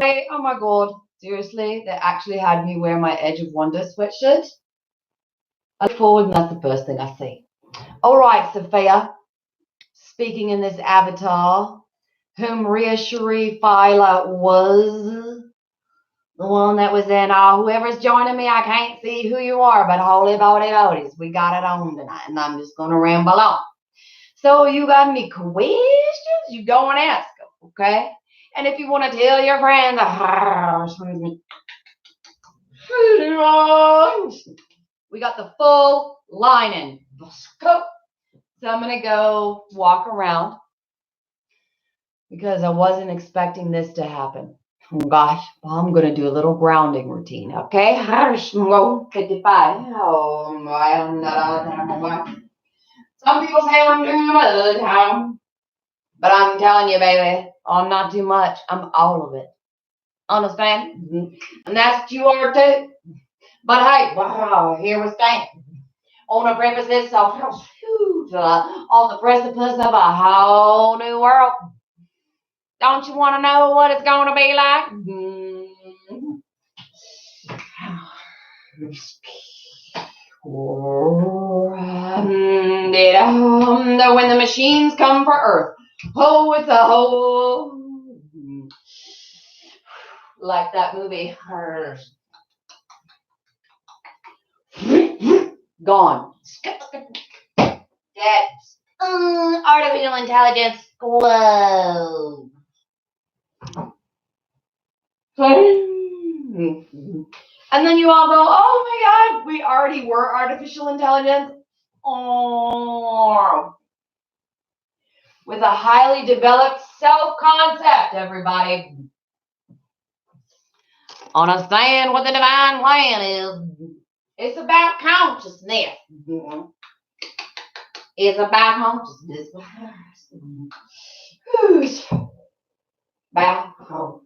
Hey, oh my God, seriously, they actually had me wear my Edge of Wonder sweatshirt. I look forward, and that's the first thing I see. All right, Sophia, speaking in this avatar, whom Ria Cherie Fila was the one that was in whoever's joining me, I can't see who you are, but holy body bodies, we got it on tonight, and I'm just gonna ramble on. So you got any questions? You go and ask them, okay? And if you want to tell your friends, we got the full lining. So I'm gonna go walk around because I wasn't expecting this to happen. Oh gosh, I'm gonna do a little grounding routine, okay? 55. Some people say I'm too much, but I'm telling you, baby, I'm not too much. I'm all of it. Understand? And that's what you are too. But hey, wow, here we stand on the premises of on the precipice of a whole new world. Don't you want to know what it's going to be like? When the machines come for Earth. Oh, it's a whole like that movie. Gone. That's artificial intelligence. Whoa. And then you all go, oh my God, we already were artificial intelligence. Oh. With a highly developed self-concept, everybody. Understand what the divine plan is. It's about consciousness. It's about consciousness. Who's about home?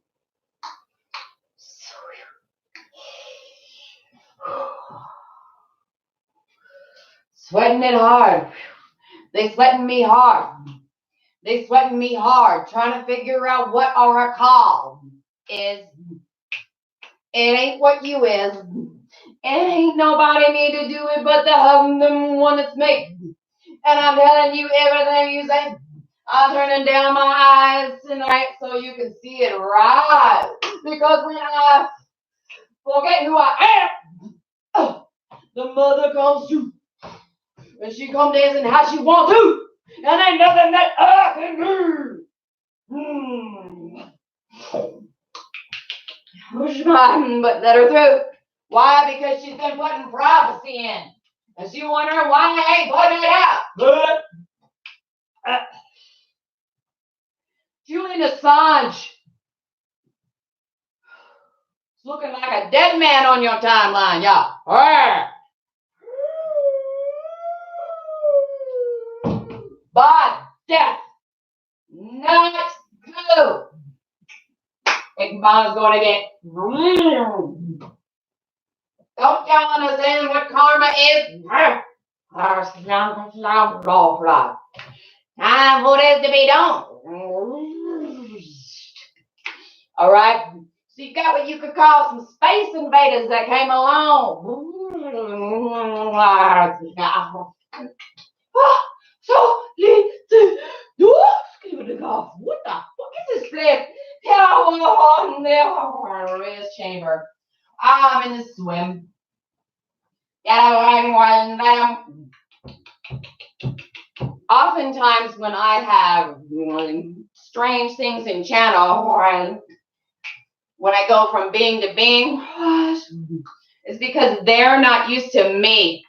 Sweating it hard. They sweating me hard. They sweating me hard, trying to figure out what our call is. It ain't what you is. It ain't nobody need to do it but the one that's me. And I'm telling you everything you say. I'm turning down my eyes tonight so you can see it right. Because when I forget who I am, the mother comes through. And she come dancing how she want to. And ain't nothing that I can do. But let her through. Why? Because she's been putting prophecy in. And she wondering why I ain't putting it out. Julian Assange. It's looking like a dead man on your timeline, y'all. But death. Not good. Igman's going to get. Don't y'all understand what karma is? Time for this to be done. All right. So you got what you could call some space invaders that came along. What the fuck is this place? Rest chamber. I'm in the swim. Oftentimes when I have strange things in channel, when I go from being to being, it's because they're not used to me.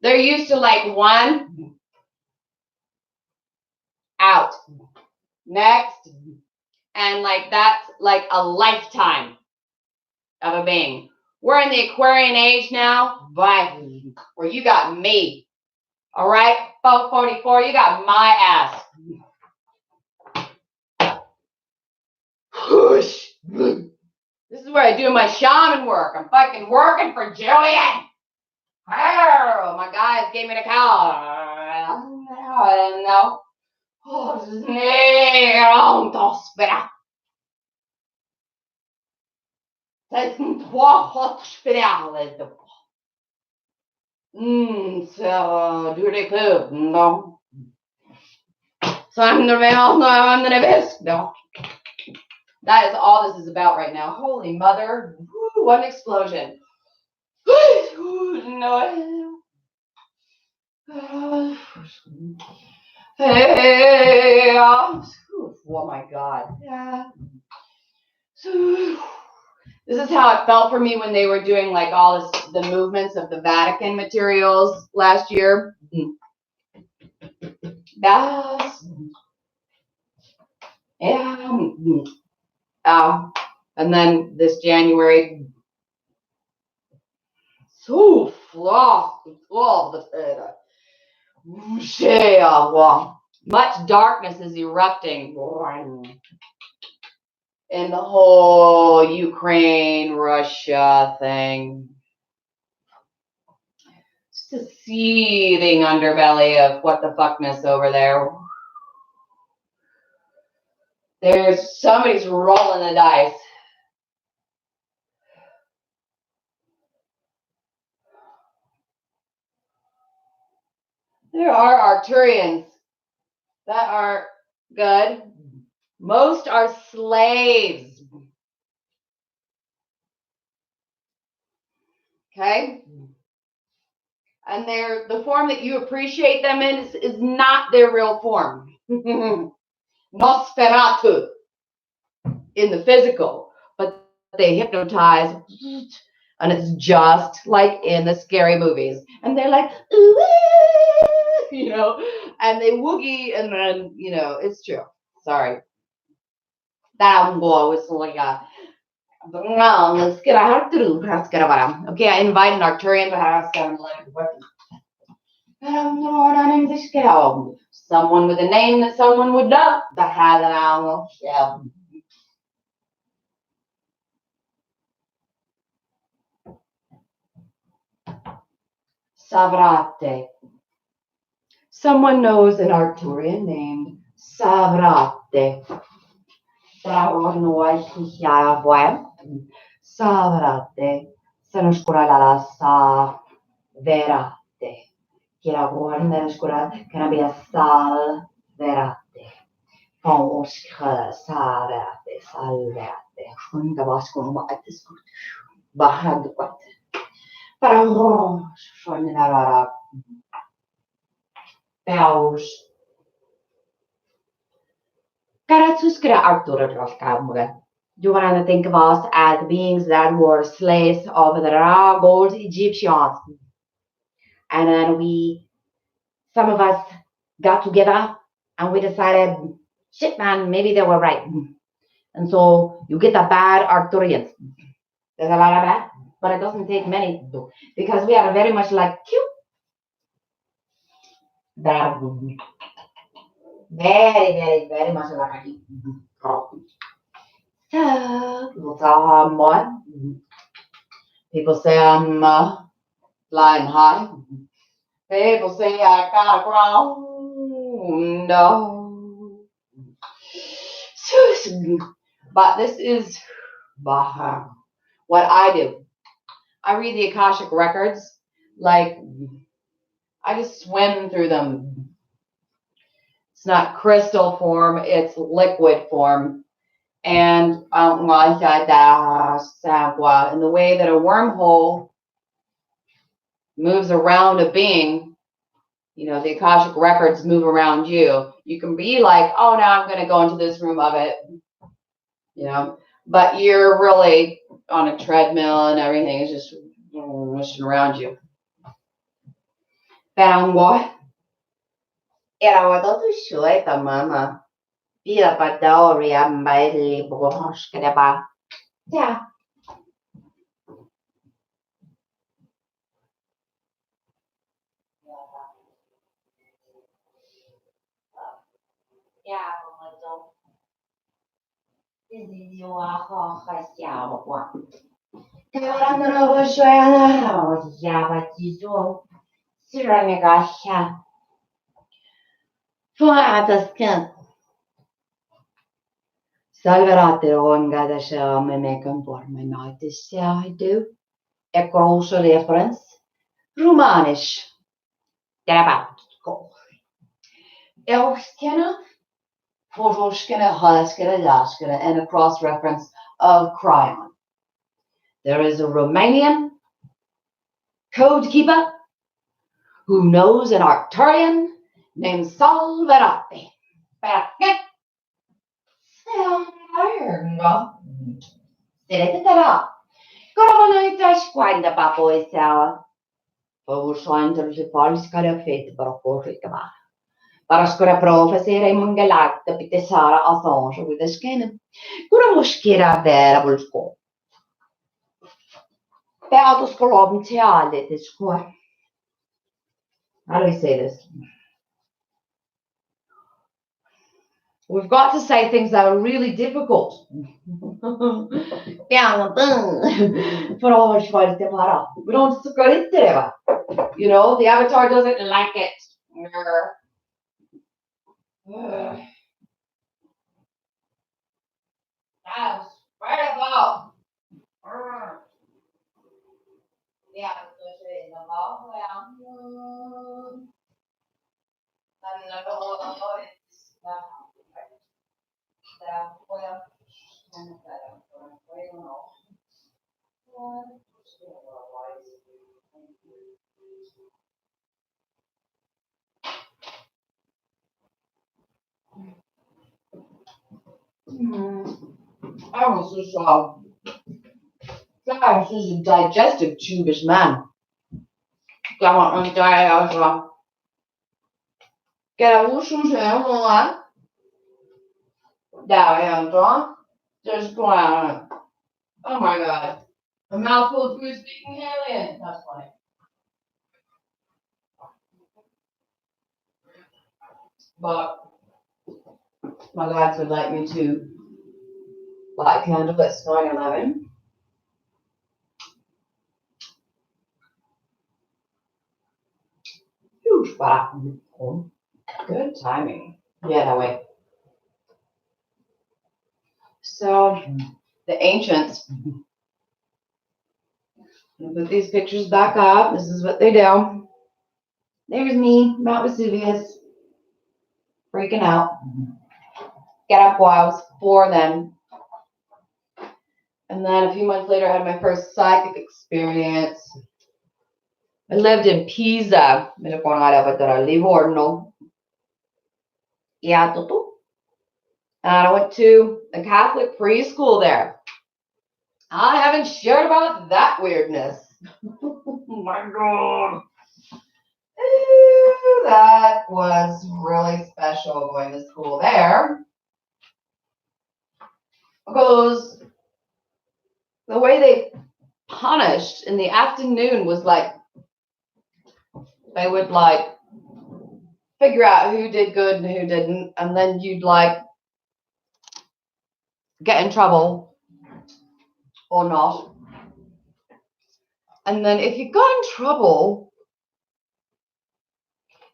They're used to like one, out, next, and like that's like a lifetime of a being. We're in the Aquarian age now, but where you got me. All right, 44, you got my ass. Whoosh. This is where I do my shaman work. I'm fucking working for Julian. Oh, my guys gave me the call. No. Oh, C'est une trois hospitales. So do they club? No. So I'm the male, no, I'm the best. No. That is all this is about right now. Holy mother. Woo, what an explosion. No. Hey. Oh my God. Yeah. This is how it felt for me when they were doing like all this, the movements of the Vatican materials last year. That's, yeah. And then this January, so much darkness is erupting in the whole Ukraine-Russia thing. Just a seething underbelly of what the fuckness over there. There's somebody's rolling the dice. There are Arturians that are good. Most are slaves. Okay? And they're the form that you appreciate them in is not their real form. Nosferatu in the physical, but they hypnotize, and it's just like in the scary movies. And they're like, ooh, you know, and they woogie, and then, you know, it's true. Sorry. That was like a. Let's get out through. Okay, I invite an Arcturian to have someone with a name that someone would know. Savrate. Someone knows an Arcturian named Savrate. Savrate. Sanushkurala sa verate. Kira guarda skura can be a sal verate. Pauska saverate salverate. Funda vasco matis. Bahad what? Para shonara Bells. Karatuskra Arcturus. You want to think of us as beings that were slaves of the old Egyptians. And then some of us got together and we decided, shit man, maybe they were right. And so you get the bad Arcturians. There's a lot of that, but it doesn't take many because we are very much like cute. That very, very, very much like a so, people say I'm flying high. People say I got a crown. No. But this is what I do. I read the Akashic records. Like, I just swim through them. It's not crystal form, it's liquid form. And in the way that a wormhole moves around a being, you know, the Akashic records move around you. You can be like, oh, now I'm going to go into this room of it, you know, but you're really on a treadmill and everything is just wishing around you. Found what? Era what to show it, mama. Pila padaoria mbali bohosh kadaba. Yeah. Yeah, this is your home. Salverate onga shame me conforme notis do. E große reference. Romanisch. Grammatical. Elskene, Foroshkene, Haskene, Yashkene, and a cross reference of Cryon. There is a Romanian code keeper who knows an Arcturian named Salverate. Perché? Quando papo e sala. Overschijnt de valskare feite para voorgekomen. Para skora professere mungelakte pite Sara Assange with the skin. Kura muskira vera bulsko. Beatus kolom tiale this square. How do we say this? We've got to say things that are really difficult. We don't you know, the avatar doesn't like it. That's incredible. Yeah, I was just gosh, this is a digestive tube man. Come on, get a whoosh and down, just go out. Oh my god. A mouthful of food speaking alien. That's funny. But my guides would like me to light a candle at 9/11. Huge good timing. Yeah, that way. So the ancients put these pictures back up. This is what they do. There's me, Mount Vesuvius, freaking out. Get up while I was 4 then. And then a few months later, I had my first psychic experience. I lived in Pisa. Livorno. And I went to a Catholic preschool there. I haven't shared about that weirdness. Oh my god. That was really special going to school there. Because the way they punished in the afternoon was like, they would like figure out who did good and who didn't, and then you'd like get in trouble or not. And then if you got in trouble,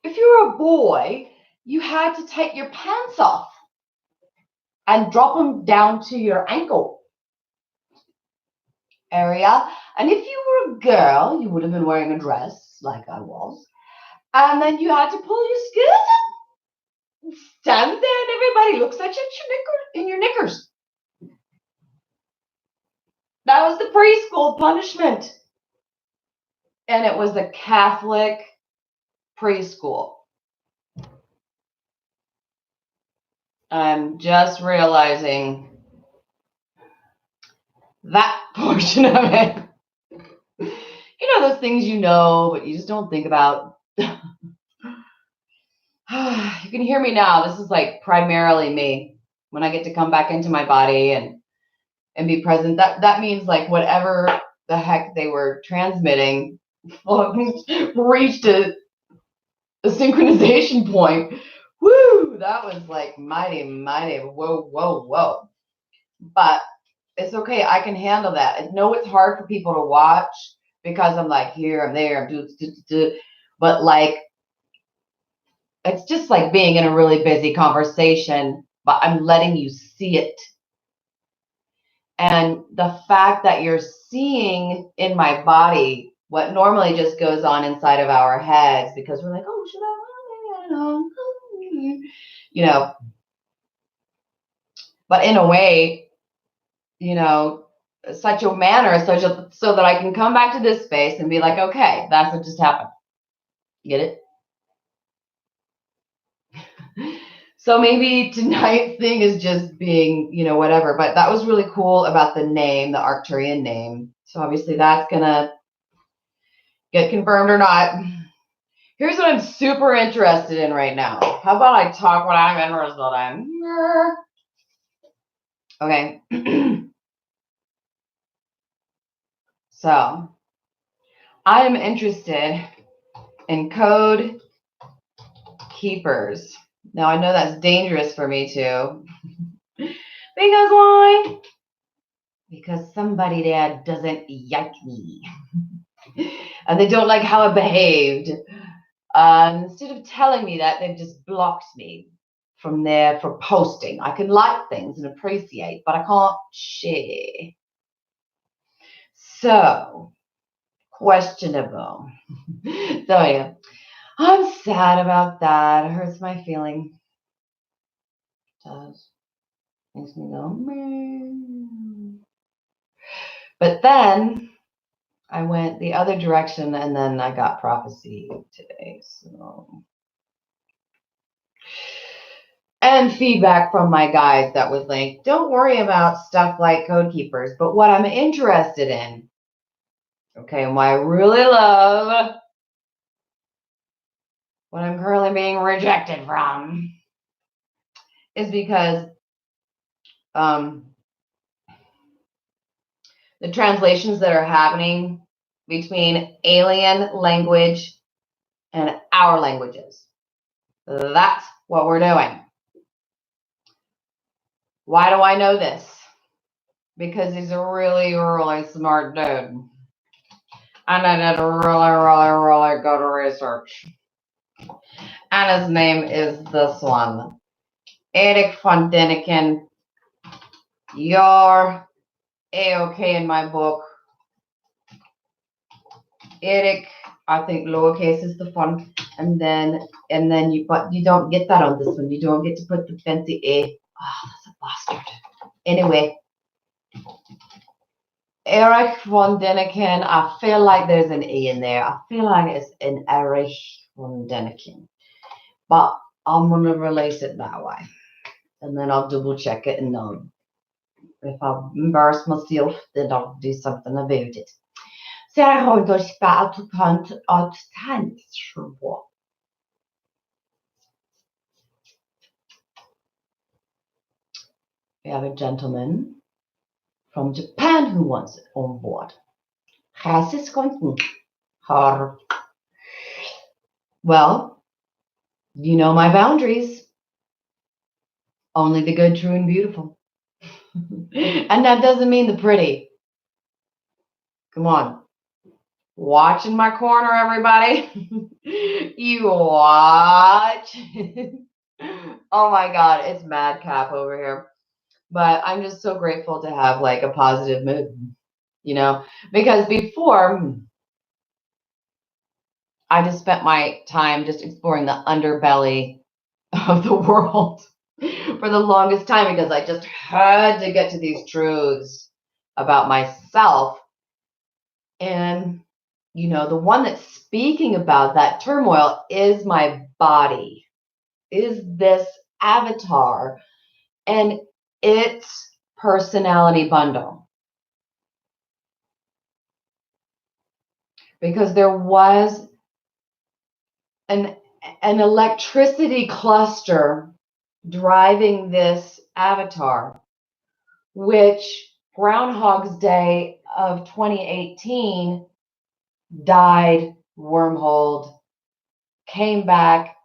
if you were a boy, you had to take your pants off and drop them down to your ankle area. And if you were a girl, you would have been wearing a dress like I was. And then you had to pull your skirt up, stand there, and everybody looks at you in your knickers. That was the preschool punishment. And it was a Catholic preschool. I'm just realizing that portion of it. You know those things you know, but you just don't think about. You can hear me now. This is like primarily me. When I get to come back into my body and be present, that means like whatever the heck they were transmitting reached a synchronization point. Woo! That was like mighty, whoa. But it's okay. I can handle that. I know it's hard for people to watch because I'm like here, I'm there, I'm doing, but like it's just like being in a really busy conversation, but I'm letting you see it And the fact that you're seeing in my body what normally just goes on inside of our heads because we're like, oh, should I don't know, you know, but in a way, you know, such a manner so that I can come back to this space and be like, okay, that's what just happened. Get it? So maybe tonight's thing is just being, you know, whatever. But that was really cool about the name, the Arcturian name. So obviously that's going to get confirmed or not. Here's what I'm super interested in right now. How about I talk what I'm interested in? Okay. So I am interested in code keepers. Now I know that's dangerous for me too. Because why? Because somebody there doesn't like me. And they don't like how I behaved. Instead of telling me that, they've just blocked me from there for posting. I can like things and appreciate, but I can't share. So, questionable. So, yeah, I'm sad about that. It hurts my feeling. It does. Makes me go, meh. But then I went the other direction and then I got prophecy today. So, and feedback from my guys that was like, don't worry about stuff like code keepers, but what I'm interested in, okay, and what I really love, what I'm currently being rejected from, is because the translations that are happening between alien language and our languages. That's what we're doing. Why do I know this? Because he's a really, really smart dude. And I did really good research. And his name is this one. Eric von Däniken. You're A-okay in my book. Eric, I think lowercase is the font. And then you don't get that on this one. You don't get to put the fancy A. Oh, that's a bastard. Anyway. Eric von Däniken, I feel like there's an E in there. I feel like it's an Erich von Däniken. But I'm going to release it that way. And then I'll double check it and if I embarrass myself, then I'll do something about it. Så jag har då spelat att tantra. We have a gentleman from Japan who wants it on board. Well, you know my boundaries. Only the good, true, and beautiful. And that doesn't mean the pretty. Come on. Watch in my corner, everybody. You watch. Oh my God, it's madcap over here. But I'm just so grateful to have like a positive mood, you know, because before I just spent my time just exploring the underbelly of the world for the longest time because I just had to get to these truths about myself. And, you know, the one that's speaking about that turmoil is my body, is this avatar and its personality bundle. Because there was an electricity cluster driving this avatar, which Groundhog's Day of 2018 died, wormholed, came back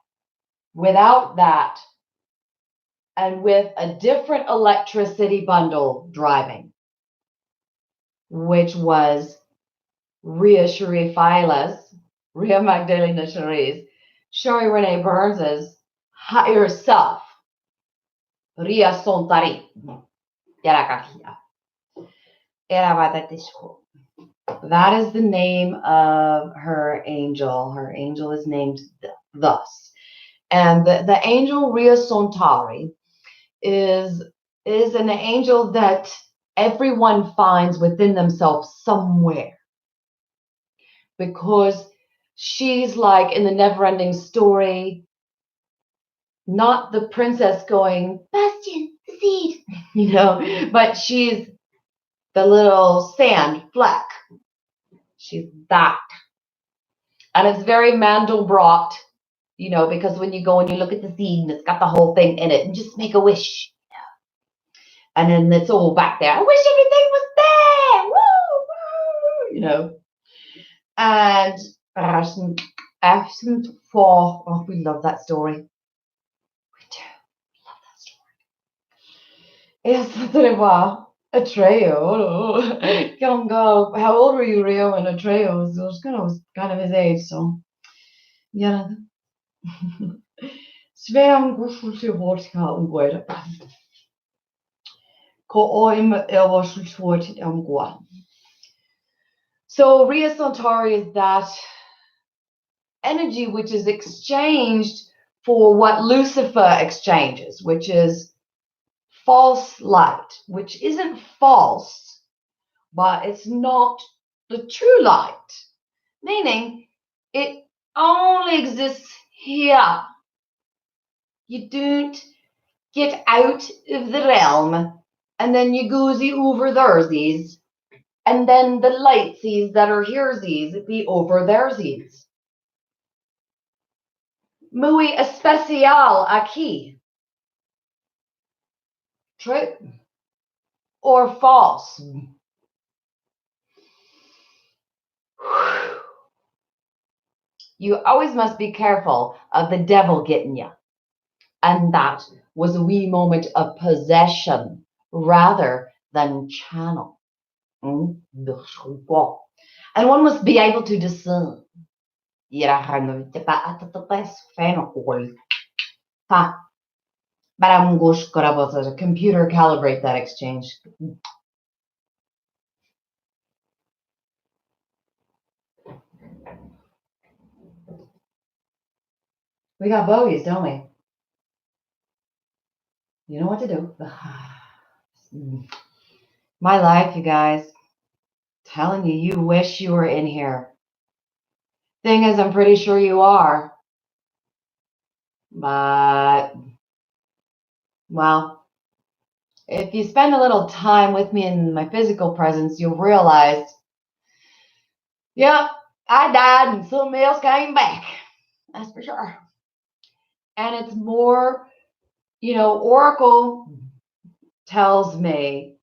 without that and with a different electricity bundle driving, which was Rhea Cherie Filas, Rhea Magdalena Cherise, Sherry Renee Burns's higher self, Rhea Sontari, Yarakakia. Eravadatisco. That is the name of her angel. Her angel is named thus. And the angel Ria Sontari is an angel that everyone finds within themselves somewhere. Because she's like in the never-ending story, not the princess going, Bastian, the seed, but she's the little sand fleck. She's that. And it's very Mandelbrot, because when you go and you look at the seed and it's got the whole thing in it, and just make a wish. And then it's all back there. I wish everything was there. Woo, woo, And we love that story. We do love that story. Yes, that's a trio. How old were you, Rio, in a trio? It was kind of his age, so yeah. Sveam gushulti vortka umgoida. Ko oim elwashulti umgwa. So Ria Centauri is that energy which is exchanged for what Lucifer exchanges, which is false light, which isn't false, but it's not the true light, meaning it only exists here. You don't get out of the realm and then you goozy over theirsies, and then the lightsies that are here'sies be over theirsies. Muy especial aquí. True or false? You always must be careful of the devil getting you. And that was a wee moment of possession rather than channel. And one must be able to discern. Computer calibrate that exchange. We got bogeys, don't we? You know what to do. My life, you guys. Telling you, you wish you were in here. Thing is, I'm pretty sure you are. But, well, if you spend a little time with me in my physical presence, you'll realize, yeah, I died and somebody else came back. That's for sure. And it's more, Oracle tells me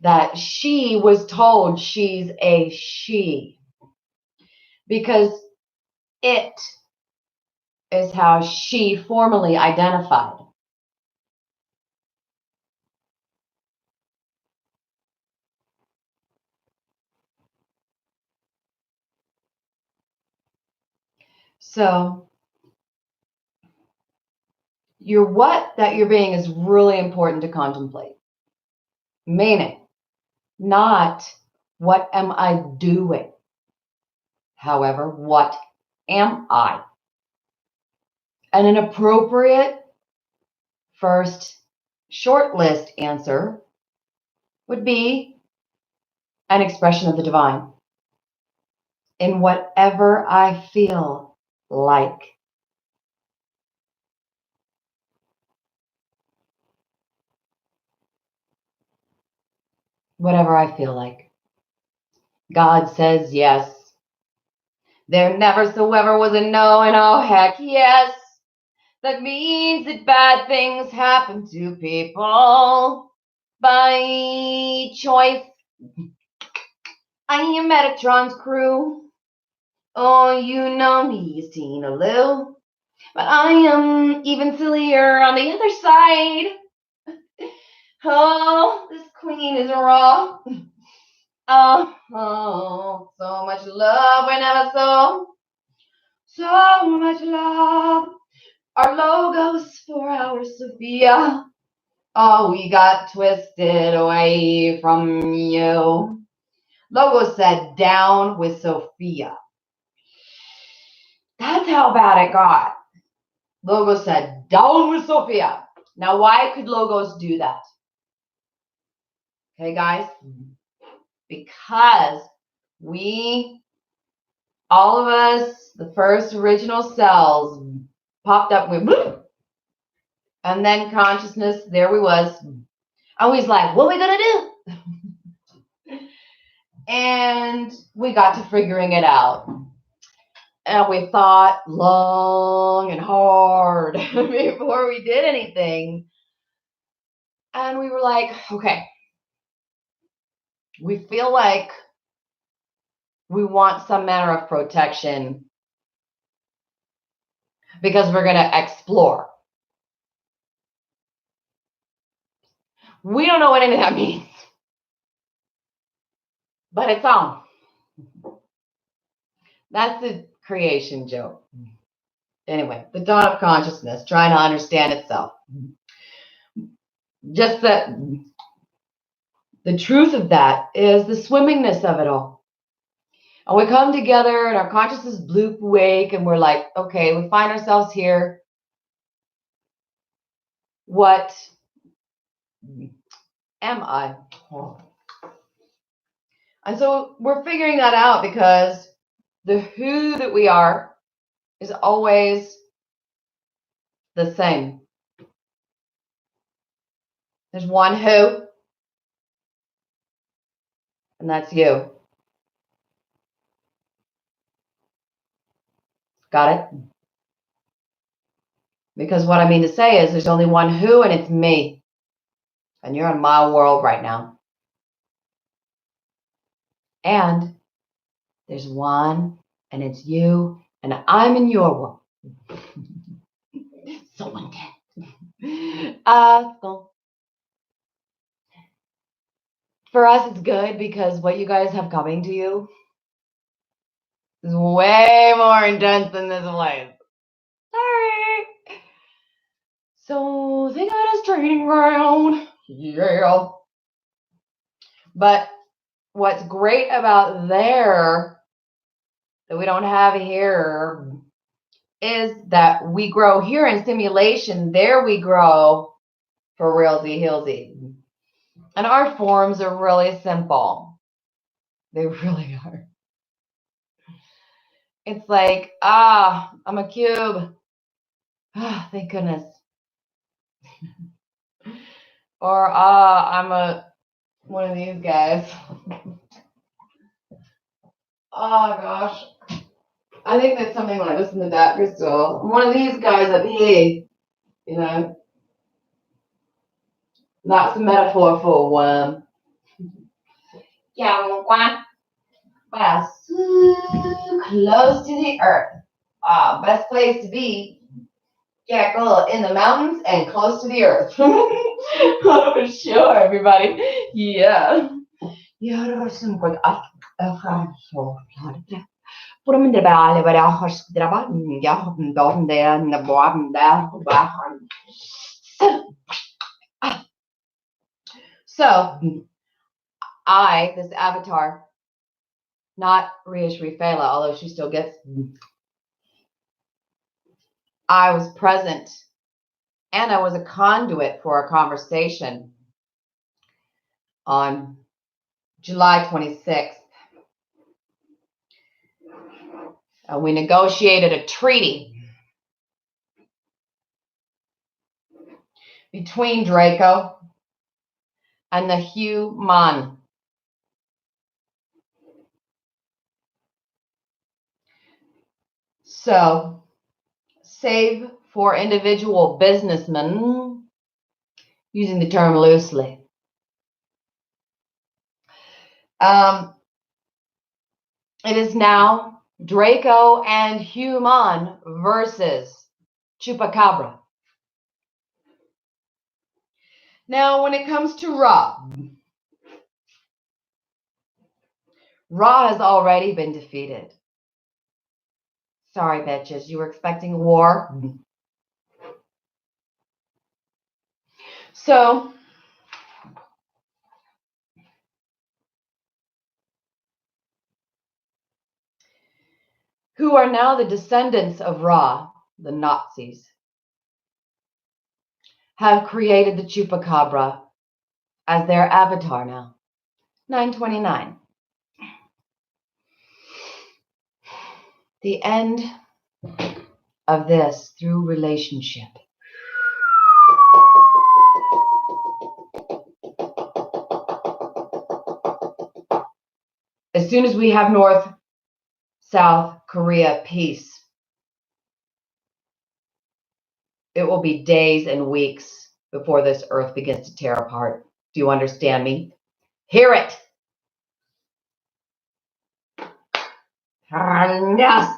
that she was told she's a she. Because it is how she formally identified. So your what that you're being is really important to contemplate. Meaning, not what am I doing? However, what am I? And an appropriate first short list answer would be an expression of the divine in whatever I feel like. Whatever I feel like. God says yes. There never so ever was a no, and oh heck yes. That means that bad things happen to people by choice. I am Metatron's crew. Oh, you know me, Tina Lou. But I am even sillier on the other side. Oh, this queen is raw. Oh, so much love we never saw. So much love. Our logos for our Sophia. Oh, we got twisted away from you. Logo said, down with Sophia. That's how bad it got. Logo said, down with Sophia. Now, why could Logos do that? Okay, guys? Because we, all of us, the first original cells popped up with, and then consciousness, there we was. And we was like, what are we going to do? And we got to figuring it out. And we thought long and hard before we did anything. And we were like, okay, we feel like we want some manner of protection because we're going to explore. We don't know what any of that means, but it's on. That's the creation joke. Anyway, the dawn of consciousness, trying to understand itself. Just that the truth of that is the swimmingness of it all. And we come together and our consciousness bloop awake and we're like, okay, we find ourselves here. What am I? And so we're figuring that out because the who that we are is always the same. There's one who, and that's you. Got it? Because what I mean to say is there's only one who, and it's me. And you're in my world right now. And there's one, and it's you, and I'm in your world. So intense. For us, it's good because what you guys have coming to you is way more intense than this place. Sorry. So think of it as training ground. Yeah. But what's great about there that we don't have here is that we grow here in simulation. There we grow for realsy healsy. And our forms are really simple. They really are. It's like, I'm a cube. Thank goodness. Or, I'm one of these guys. Oh gosh. I think that's something when I listen to that, Crystal. I'm one of these guys up here, you know. That's the metaphor for a worm. Yeah, wow, so close to the earth. Best place to be. Yeah, cool. In the mountains and close to the earth. For sure, everybody. Yeah. Yeah, so this avatar, not Ria Shrifela, although she still gets, I was present and I was a conduit for a conversation on July 26th. We negotiated a treaty between Draco and the human. So, save for individual businessmen, using the term loosely. It is now Draco and human versus Chupacabra. Now, when it comes to Ra has already been defeated. Sorry, bitches, you were expecting war? So, who are now the descendants of Ra, the Nazis, have created the chupacabra as their avatar now. 929. The end of this through relationship. As soon as we have North-South Korea peace, it will be days and weeks before this earth begins to tear apart. Do you understand me? Hear it. Yes.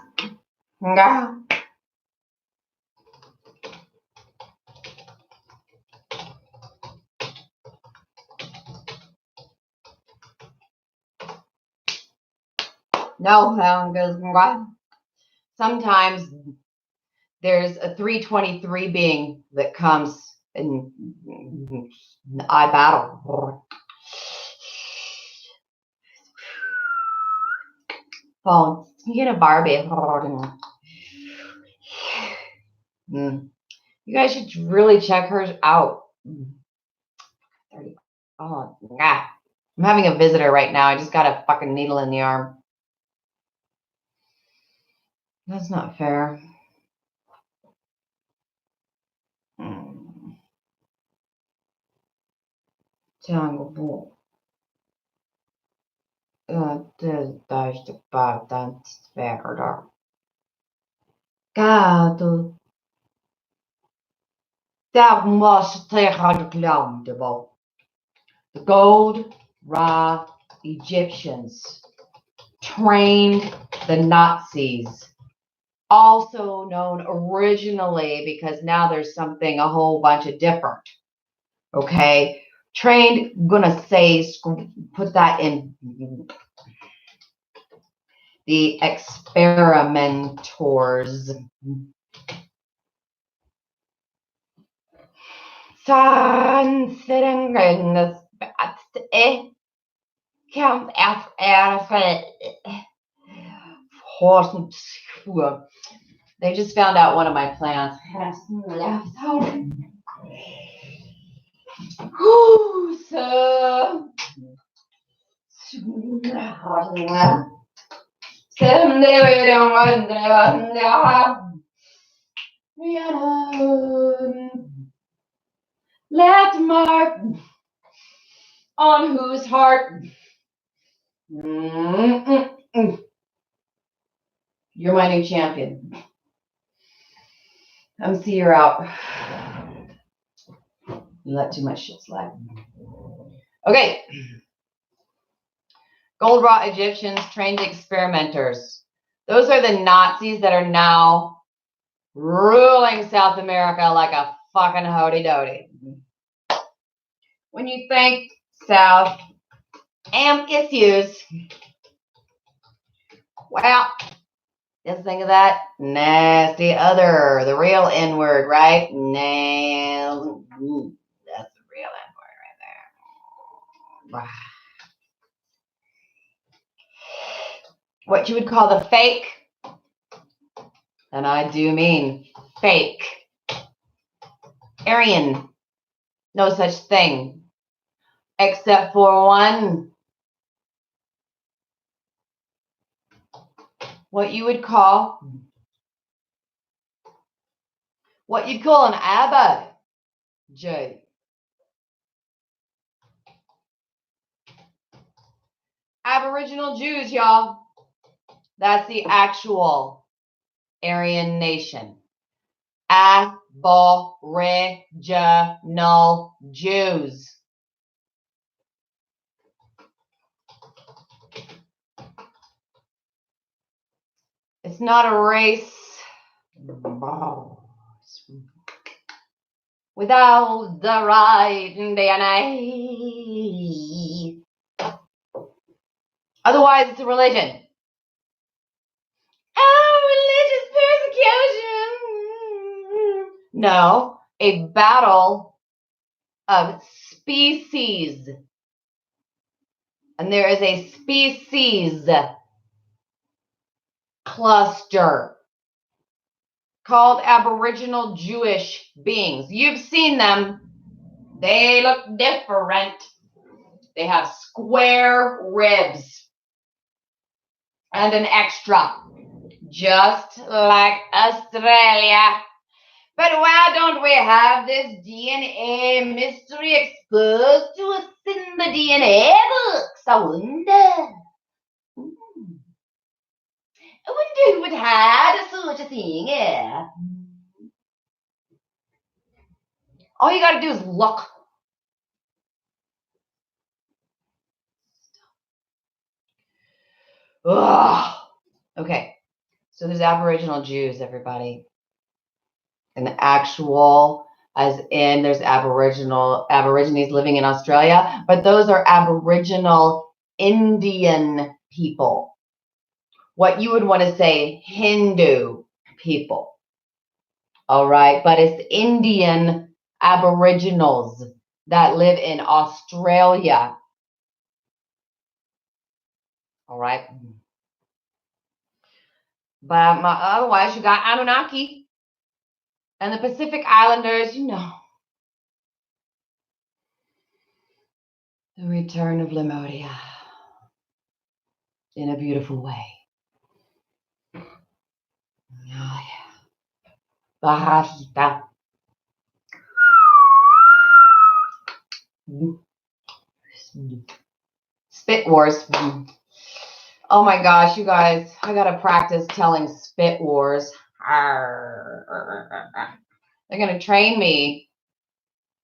No, sometimes there's a 323 being that comes and I battle. Phone. You get a Barbie. You guys should really check hers out. Oh, yeah. I'm having a visitor right now. I just got a fucking needle in the arm. That's not fair. Jungle. Det är bara den svärda. Gado. That must take out the The gold raw Egyptians trained the Nazis, also known originally, because now there's something a whole bunch of different. Okay, trained, gonna say, put that in the experimentors. They just found out one of my plants. Left mark on whose heart? You're my new champion. MC, you're out. You let too much shit slide. Okay. Gold raw Egyptians trained experimenters. Those are the Nazis that are now ruling South America like a fucking hody-dody. When you think South and issues, well, just think of that nasty other, the real N-word, right? No, that's the real N-word right there. What you would call the fake, and I do mean fake, Aryan, no such thing, except for one. What you'd call an Abba J. Aboriginal Jews, y'all. That's the actual Aryan nation. Aboriginal Jews. It's not a race without the right DNA. Otherwise, it's a religion. Oh, religious persecution. No, a battle of species. And there is a species cluster called Aboriginal Jewish beings. You've seen them. They look different. They have square ribs and an extra, just like Australia. But why don't we have this DNA mystery exposed to us in the DNA books? I wonder. I wonder who would have such a thing. Yeah. All you got to do is look. Ugh. Okay, so there's Aboriginal Jews, everybody. And the actual, as in there's Aborigines living in Australia, but those are Aboriginal Indian people. What you would want to say Hindu people. All right, but it's Indian Aboriginals that live in Australia. All right. But otherwise, you got Anunnaki and the Pacific Islanders, you know. The return of Lemuria in a beautiful way. Oh, yeah. Bahashita. Spit Wars. Oh my gosh, you guys, I gotta practice telling spit wars. They're gonna train me.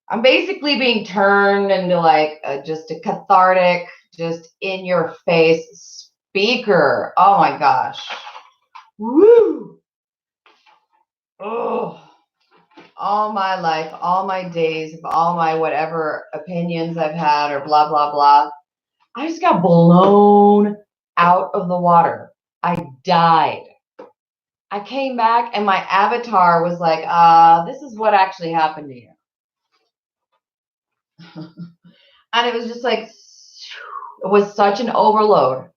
I'm basically being turned into like just a cathartic, just in your face speaker. Oh my gosh. Woo! Oh, all my life, all my days, all my whatever opinions I've had or blah, blah, blah. I just got blown out of the water. I died. I came back and my avatar was like, this is what actually happened to you. And it was just like, it was such an overload.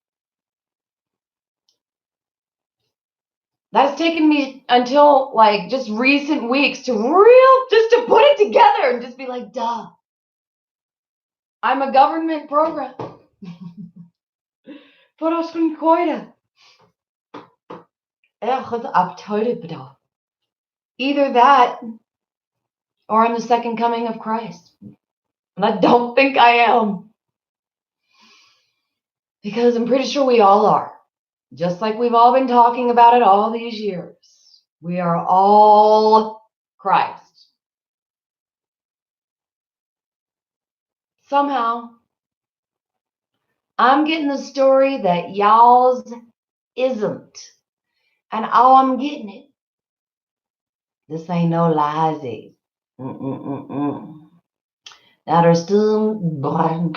That's taken me until like just recent weeks to put it together and just be like, duh. I'm a government program. Voor ons kan koiden. Either that or I'm the second coming of Christ. And I don't think I am. Because I'm pretty sure we all are. Just like we've all been talking about it all these years. We are all Christ. Somehow, I'm getting the story that y'all's isn't. And all I'm getting it. This ain't no lies. That are still born.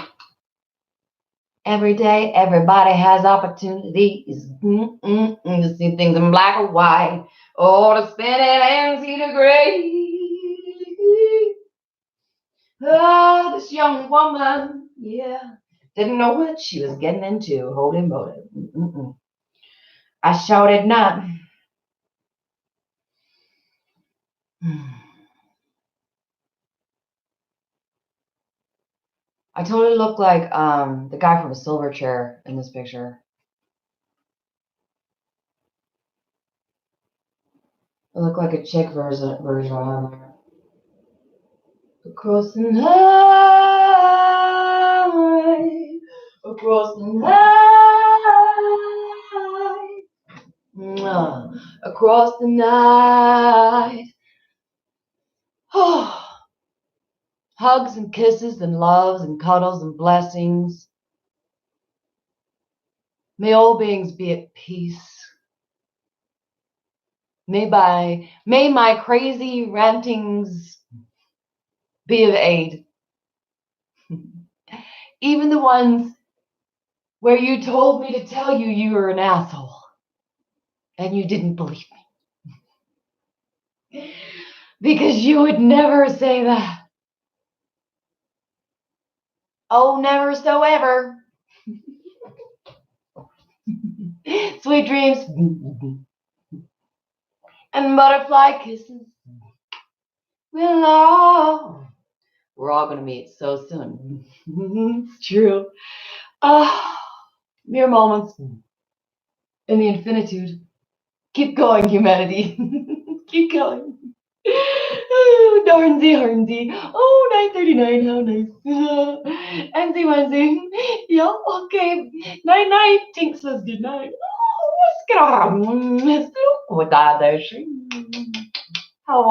Every day, everybody has opportunities to see things in black or white, or to spin it and see the gray. Oh, this young woman, yeah, didn't know what she was getting into. Holy moly. I sure did not. I totally look like the guy from a silver chair in this picture. I look like a chick version on there. Across the night, across the night, across the night. Oh, hugs and kisses and loves and cuddles and blessings. May all beings be at peace. May my crazy rantings be of aid. Even the ones where you told me to tell you you were an asshole and you didn't believe me. Because you would never say that. Oh, never so ever. Sweet dreams and butterfly kisses. We're all gonna meet so soon. It's true. Ah, mere moments in the infinitude. Keep going, humanity. Keep going. Oh, darnsy harnsy. Oh, 9:39. How nice. Ensy wensy. Yeah, okay. Night night. Tink says good night. Oh, let's get on. Cuidado. How